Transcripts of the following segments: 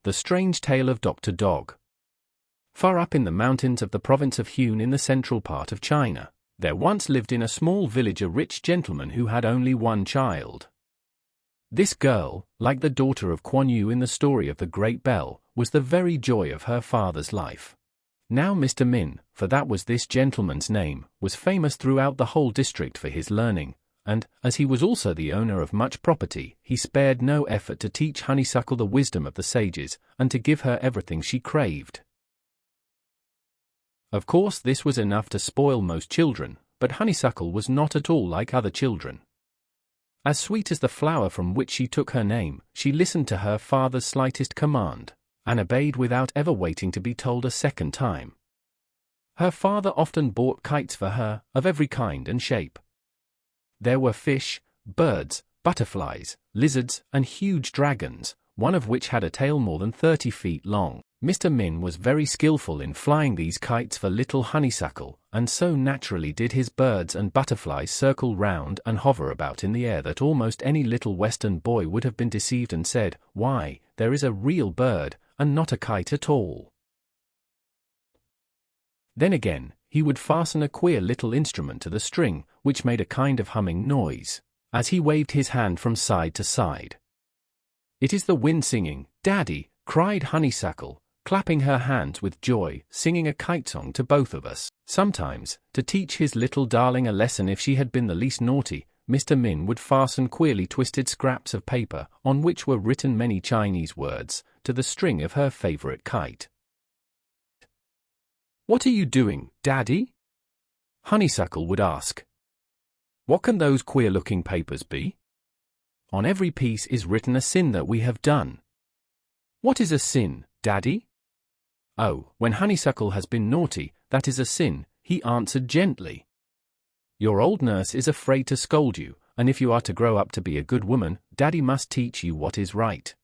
The Strange Tale of Dr. Dog. Far up in the mountains of the province of Hunan in the central part of China, there once lived in a small village a rich gentleman who had only one child. This girl, like the daughter of Kuan Yu in the story of the Great Bell, was the very joy of her father's life. Now Mr. Min, for that was this gentleman's name, was famous throughout the whole district for his learning, and, as he was also the owner of much property, he spared no effort to teach Honeysuckle the wisdom of the sages, and to give her everything she craved. Of course this was enough to spoil most children, but Honeysuckle was not at all like other children. As sweet as the flower from which she took her name, she listened to her father's slightest command, and obeyed without ever waiting to be told a second time. Her father often bought kites for her, of every kind and shape. There were fish, birds, butterflies, lizards, and huge dragons, one of which had a tail more than 30 feet long. Mr. Min was very skillful in flying these kites for little Honeysuckle, and so naturally did his birds and butterflies circle round and hover about in the air that almost any little Western boy would have been deceived and said, "Why, there is a real bird, and not a kite at all." Then again, he would fasten a queer little instrument to the string, which made a kind of humming noise, as he waved his hand from side to side. "It is the wind singing, Daddy," cried Honeysuckle, clapping her hands with joy, singing a kite song to both of us. Sometimes, to teach his little darling a lesson if she had been the least naughty, Mr. Min would fasten queerly twisted scraps of paper, on which were written many Chinese words, to the string of her favorite kite. "What are you doing, Daddy?" Honeysuckle would ask. "What can those queer-looking papers be?" "On every piece is written a sin that we have done." "What is a sin, Daddy?" "Oh, when Honeysuckle has been naughty, that is a sin," he answered gently. "Your old nurse is afraid to scold you, and if you are to grow up to be a good woman, Daddy must teach you what is right."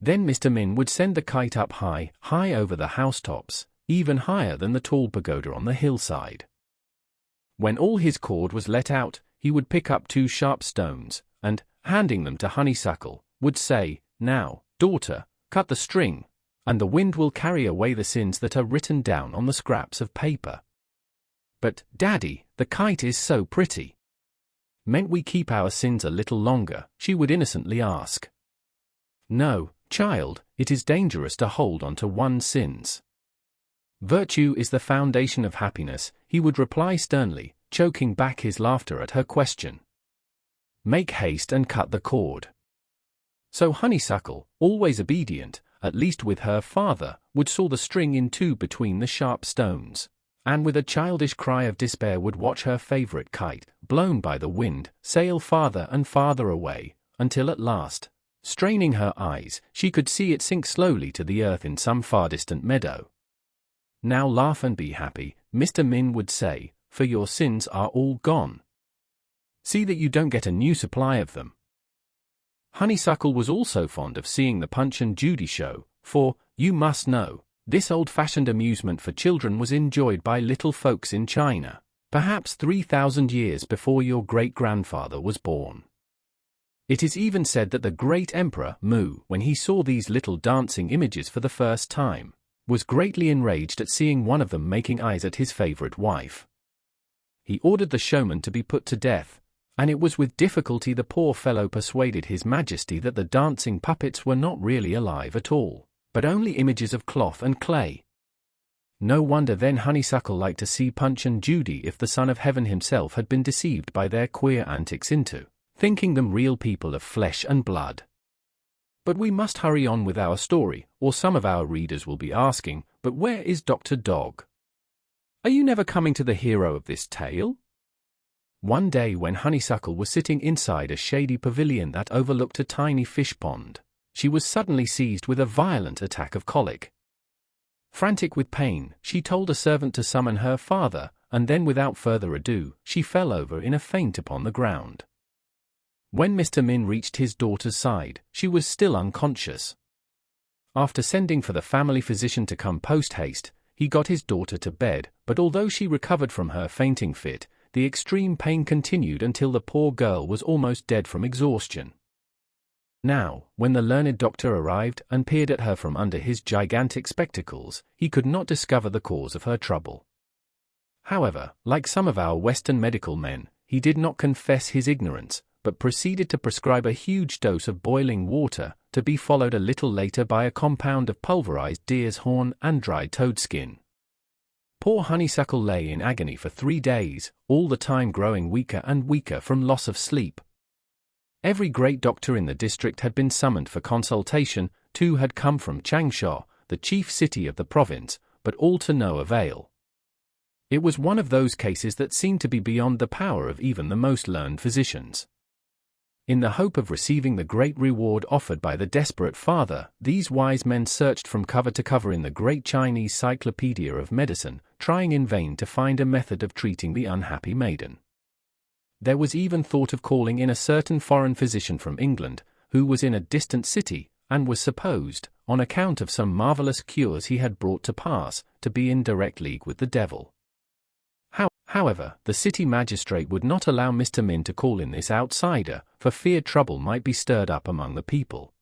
Then Mr. Min would send the kite up high, high over the housetops, even higher than the tall pagoda on the hillside. When all his cord was let out, he would pick up 2 sharp stones, and, handing them to Honeysuckle, would say, "Now, daughter, cut the string, and the wind will carry away the sins that are written down on the scraps of paper." "But, Daddy, the kite is so pretty." "Mayn't we keep our sins a little longer?" she would innocently ask. "No, child, it is dangerous to hold on to one's sins." "Virtue is the foundation of happiness," he would reply sternly, choking back his laughter at her question. "Make haste and cut the cord." So Honeysuckle, always obedient, at least with her father, would saw the string in 2 between the sharp stones, and with a childish cry of despair would watch her favorite kite, blown by the wind, sail farther and farther away, until at last, straining her eyes, she could see it sink slowly to the earth in some far distant meadow. "Now laugh and be happy," Mr. Min would say, "for your sins are all gone. See that you don't get a new supply of them." Honeysuckle was also fond of seeing the Punch and Judy show, for, you must know, this old-fashioned amusement for children was enjoyed by little folks in China, perhaps 3,000 years before your great-grandfather was born. It is even said that the great Emperor Mu, when he saw these little dancing images for the first time, was greatly enraged at seeing one of them making eyes at his favorite wife. He ordered the showman to be put to death, and it was with difficulty the poor fellow persuaded His Majesty that the dancing puppets were not really alive at all, but only images of cloth and clay. No wonder then Honeysuckle liked to see Punch and Judy if the Son of Heaven himself had been deceived by their queer antics into thinking them real people of flesh and blood. But we must hurry on with our story, or some of our readers will be asking, "But where is Dr. Dog? Are you never coming to the hero of this tale?" One day when Honeysuckle was sitting inside a shady pavilion that overlooked a tiny fish pond, she was suddenly seized with a violent attack of colic. Frantic with pain, she told a servant to summon her father, and then without further ado, she fell over in a faint upon the ground. When Mr. Min reached his daughter's side, she was still unconscious. After sending for the family physician to come post-haste, he got his daughter to bed, but although she recovered from her fainting fit, the extreme pain continued until the poor girl was almost dead from exhaustion. Now, when the learned doctor arrived and peered at her from under his gigantic spectacles, he could not discover the cause of her trouble. However, like some of our Western medical men, he did not confess his ignorance, but proceeded to prescribe a huge dose of boiling water, to be followed a little later by a compound of pulverized deer's horn and dried toad skin. Poor Honeysuckle lay in agony for 3 days, all the time growing weaker and weaker from loss of sleep. Every great doctor in the district had been summoned for consultation. 2 had come from Changsha, the chief city of the province, but all to no avail. It was one of those cases that seemed to be beyond the power of even the most learned physicians. In the hope of receiving the great reward offered by the desperate father, these wise men searched from cover to cover in the great Chinese Cyclopedia of Medicine, trying in vain to find a method of treating the unhappy maiden. There was even thought of calling in a certain foreign physician from England, who was in a distant city, and was supposed, on account of some marvelous cures he had brought to pass, to be in direct league with the devil. However, the city magistrate would not allow Mr. Min to call in this outsider, for fear trouble might be stirred up among the people.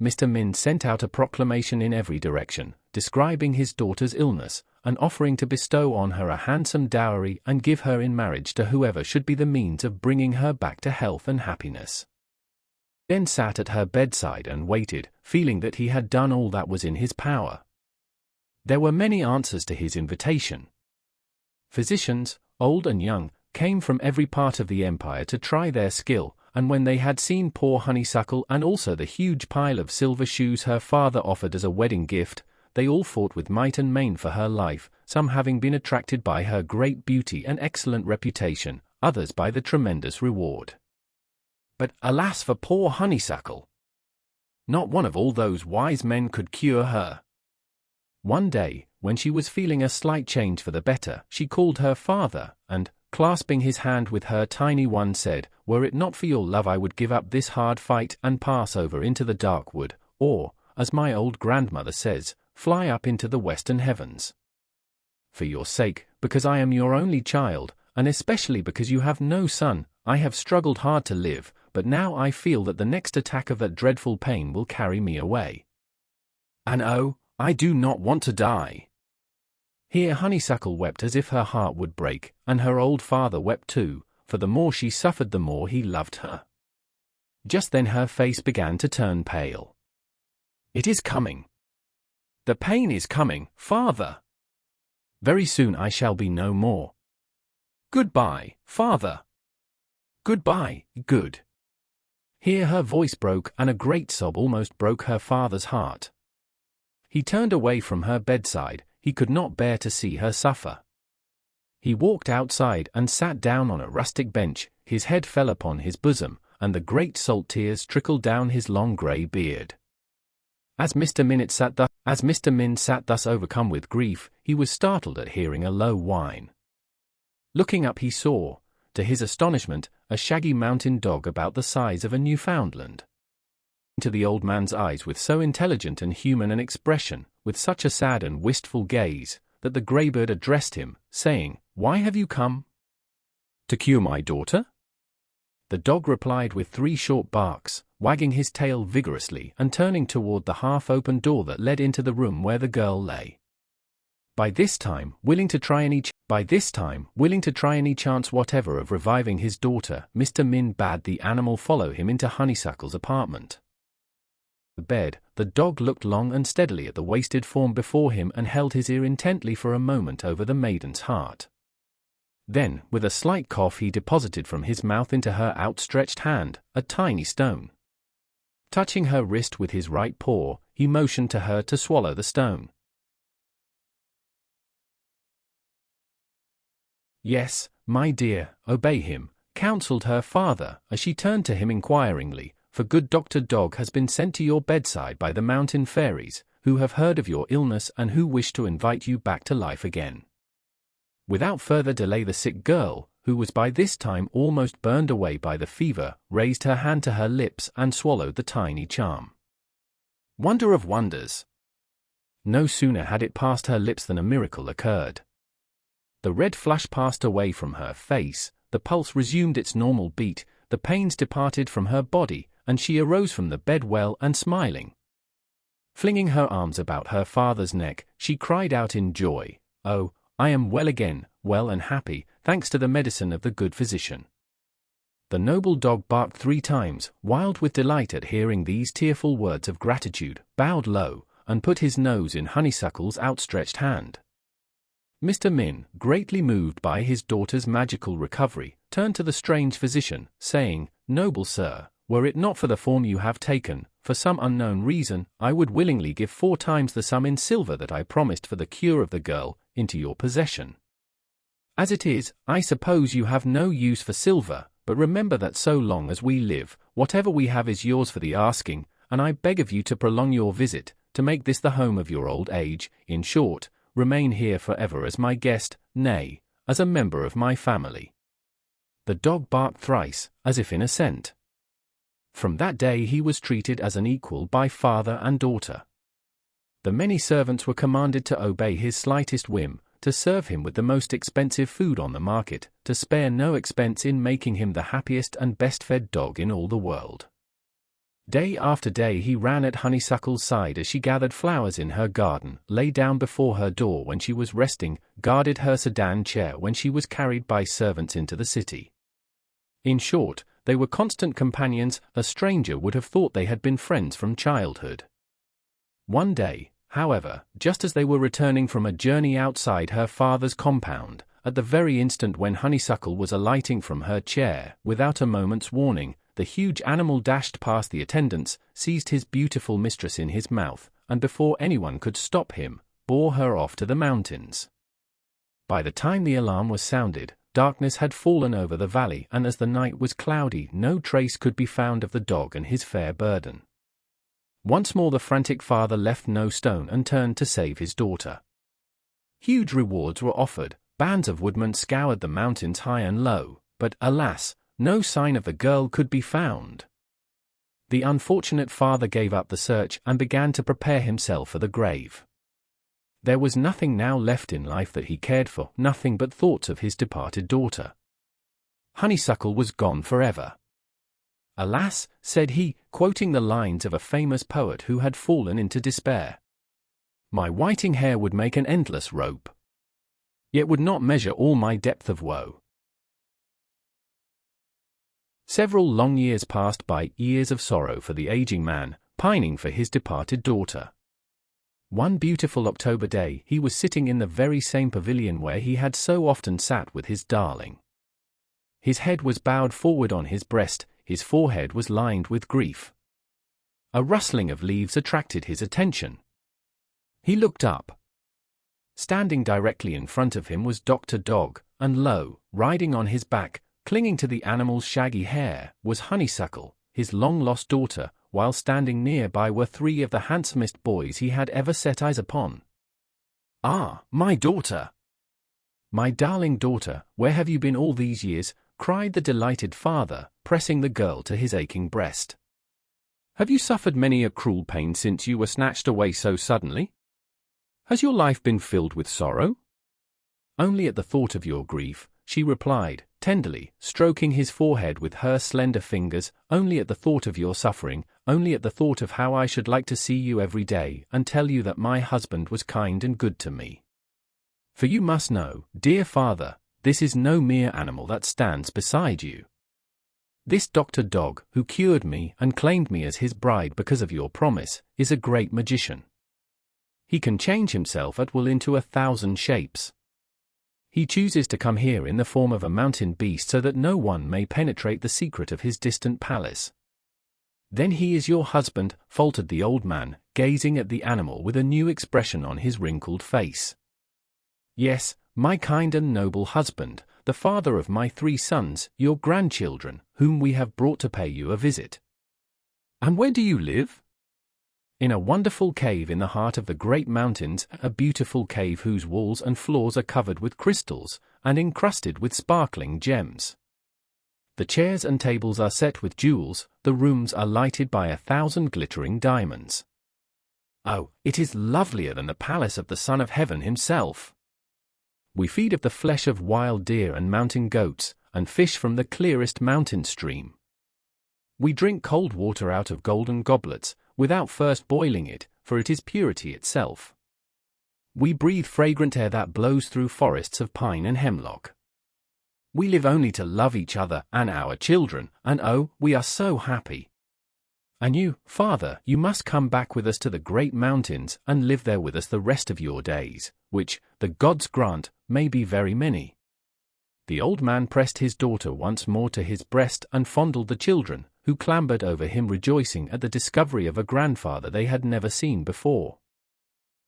Mr. Min sent out a proclamation in every direction, describing his daughter's illness, and offering to bestow on her a handsome dowry and give her in marriage to whoever should be the means of bringing her back to health and happiness. Then sat at her bedside and waited, feeling that he had done all that was in his power. There were many answers to his invitation. Physicians, old and young, came from every part of the empire to try their skill, and when they had seen poor Honeysuckle and also the huge pile of silver shoes her father offered as a wedding gift, they all fought with might and main for her life, some having been attracted by her great beauty and excellent reputation, others by the tremendous reward. But alas for poor Honeysuckle! Not one of all those wise men could cure her. One day, when she was feeling a slight change for the better, she called her father, and, clasping his hand with her tiny one, said, "Were it not for your love I would give up this hard fight and pass over into the dark wood, or, as my old grandmother says, fly up into the western heavens. For your sake, because I am your only child, and especially because you have no son, I have struggled hard to live, but now I feel that the next attack of that dreadful pain will carry me away. And oh, I do not want to die." Here Honeysuckle wept as if her heart would break, and her old father wept too, for the more she suffered the more he loved her. Just then her face began to turn pale. "It is coming. The pain is coming, father. Very soon I shall be no more. Goodbye, father. Goodbye, good." Here her voice broke and a great sob almost broke her father's heart. He turned away from her bedside. He could not bear to see her suffer. He walked outside and sat down on a rustic bench, his head fell upon his bosom, and the great salt tears trickled down his long grey beard. As Mr. Min sat thus overcome with grief, he was startled at hearing a low whine. Looking up he saw, to his astonishment, a shaggy mountain dog about the size of a Newfoundland. Into the old man's eyes with so intelligent and human an expression, with such a sad and wistful gaze, that the greybird addressed him, saying, "Why have you come? To cure my daughter?" The dog replied with 3 short barks, wagging his tail vigorously and turning toward the half-open door that led into the room where the girl lay. By this time, willing to try any chance whatever of reviving his daughter, Mr. Min bade the animal follow him into Honeysuckle's apartment. The bed, the dog looked long and steadily at the wasted form before him and held his ear intently for a moment over the maiden's heart. Then, with a slight cough, he deposited from his mouth into her outstretched hand a tiny stone. Touching her wrist with his right paw, he motioned to her to swallow the stone. "Yes, my dear, obey him," counseled her father, as she turned to him inquiringly, "for good Dr. Dog has been sent to your bedside by the mountain fairies, who have heard of your illness and who wish to invite you back to life again." Without further delay the sick girl, who was by this time almost burned away by the fever, raised her hand to her lips and swallowed the tiny charm. Wonder of wonders! No sooner had it passed her lips than a miracle occurred. The red flush passed away from her face, the pulse resumed its normal beat, the pains departed from her body, and she arose from the bed well and smiling. Flinging her arms about her father's neck, she cried out in joy, "Oh, I am well again, well and happy, thanks to the medicine of the good physician." The noble dog barked 3 times, wild with delight at hearing these tearful words of gratitude, bowed low, and put his nose in Honeysuckle's outstretched hand. Mr. Min, greatly moved by his daughter's magical recovery, turned to the strange physician, saying, "Noble sir, were it not for the form you have taken, for some unknown reason, I would willingly give 4 times the sum in silver that I promised for the cure of the girl, into your possession. As it is, I suppose you have no use for silver, but remember that so long as we live, whatever we have is yours for the asking, and I beg of you to prolong your visit, to make this the home of your old age, in short, remain here forever as my guest, nay, as a member of my family." The dog barked thrice, as if in assent. From that day he was treated as an equal by father and daughter. The many servants were commanded to obey his slightest whim, to serve him with the most expensive food on the market, to spare no expense in making him the happiest and best-fed dog in all the world. Day after day he ran at Honeysuckle's side as she gathered flowers in her garden, lay down before her door when she was resting, guarded her sedan chair when she was carried by servants into the city. In short, they were constant companions. A stranger would have thought they had been friends from childhood. One day, however, just as they were returning from a journey outside her father's compound, at the very instant when Honeysuckle was alighting from her chair, without a moment's warning, the huge animal dashed past the attendants, seized his beautiful mistress in his mouth, and before anyone could stop him, bore her off to the mountains. By the time the alarm was sounded, darkness had fallen over the valley, and as the night was cloudy, no trace could be found of the dog and his fair burden. Once more the frantic father left no stone unturned to save his daughter. Huge rewards were offered, bands of woodmen scoured the mountains high and low, but, alas, no sign of the girl could be found. The unfortunate father gave up the search and began to prepare himself for the grave. There was nothing now left in life that he cared for, nothing but thoughts of his departed daughter. Honeysuckle was gone forever. "Alas," said he, quoting the lines of a famous poet who had fallen into despair, "my whiting hair would make an endless rope, yet would not measure all my depth of woe." Several long years passed by, years of sorrow for the aging man, pining for his departed daughter. One beautiful October day he was sitting in the very same pavilion where he had so often sat with his darling. His head was bowed forward on his breast, his forehead was lined with grief. A rustling of leaves attracted his attention. He looked up. Standing directly in front of him was Dr. Dog, and lo, riding on his back, clinging to the animal's shaggy hair, was Honeysuckle, his long-lost daughter, while standing nearby were 3 of the handsomest boys he had ever set eyes upon. "Ah, my daughter! My darling daughter, where have you been all these years?" cried the delighted father, pressing the girl to his aching breast. "Have you suffered many a cruel pain since you were snatched away so suddenly? Has your life been filled with sorrow?" "Only at the thought of your grief," she replied, tenderly, stroking his forehead with her slender fingers, "only at the thought of your suffering, only at the thought of how I should like to see you every day and tell you that my husband was kind and good to me. For you must know, dear father, this is no mere animal that stands beside you. This Dr. Dog, who cured me and claimed me as his bride because of your promise, is a great magician. He can change himself at will into 1,000 shapes. He chooses to come here in the form of a mountain beast so that no one may penetrate the secret of his distant palace. Then he is your husband," faltered the old man, gazing at the animal with a new expression on his wrinkled face. "Yes, my kind and noble husband, the father of my 3 sons, your grandchildren, whom we have brought to pay you a visit." "And where do you live?" "In a wonderful cave in the heart of the great mountains, a beautiful cave whose walls and floors are covered with crystals, and encrusted with sparkling gems. The chairs and tables are set with jewels, the rooms are lighted by 1,000 glittering diamonds. Oh, it is lovelier than the palace of the Son of Heaven himself. We feed of the flesh of wild deer and mountain goats, and fish from the clearest mountain stream. We drink cold water out of golden goblets, without first boiling it, for it is purity itself. We breathe fragrant air that blows through forests of pine and hemlock. We live only to love each other and our children, and oh, we are so happy. And you, Father, you must come back with us to the great mountains and live there with us the rest of your days, which, the gods grant, may be very many. The old man pressed his daughter once more to his breast and fondled the children, who clambered over him rejoicing at the discovery of a grandfather they had never seen before.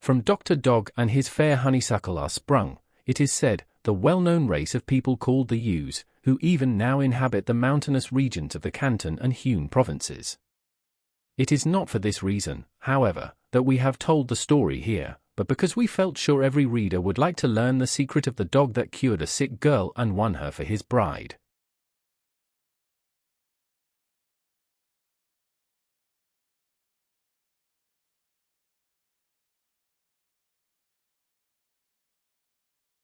From Dr. Dog and his fair honeysuckle are sprung, it is said, the well-known race of people called the Yews, who even now inhabit the mountainous regions of the Canton and Huon provinces. It is not for this reason, however, that we have told the story here, but because we felt sure every reader would like to learn the secret of the dog that cured a sick girl and won her for his bride.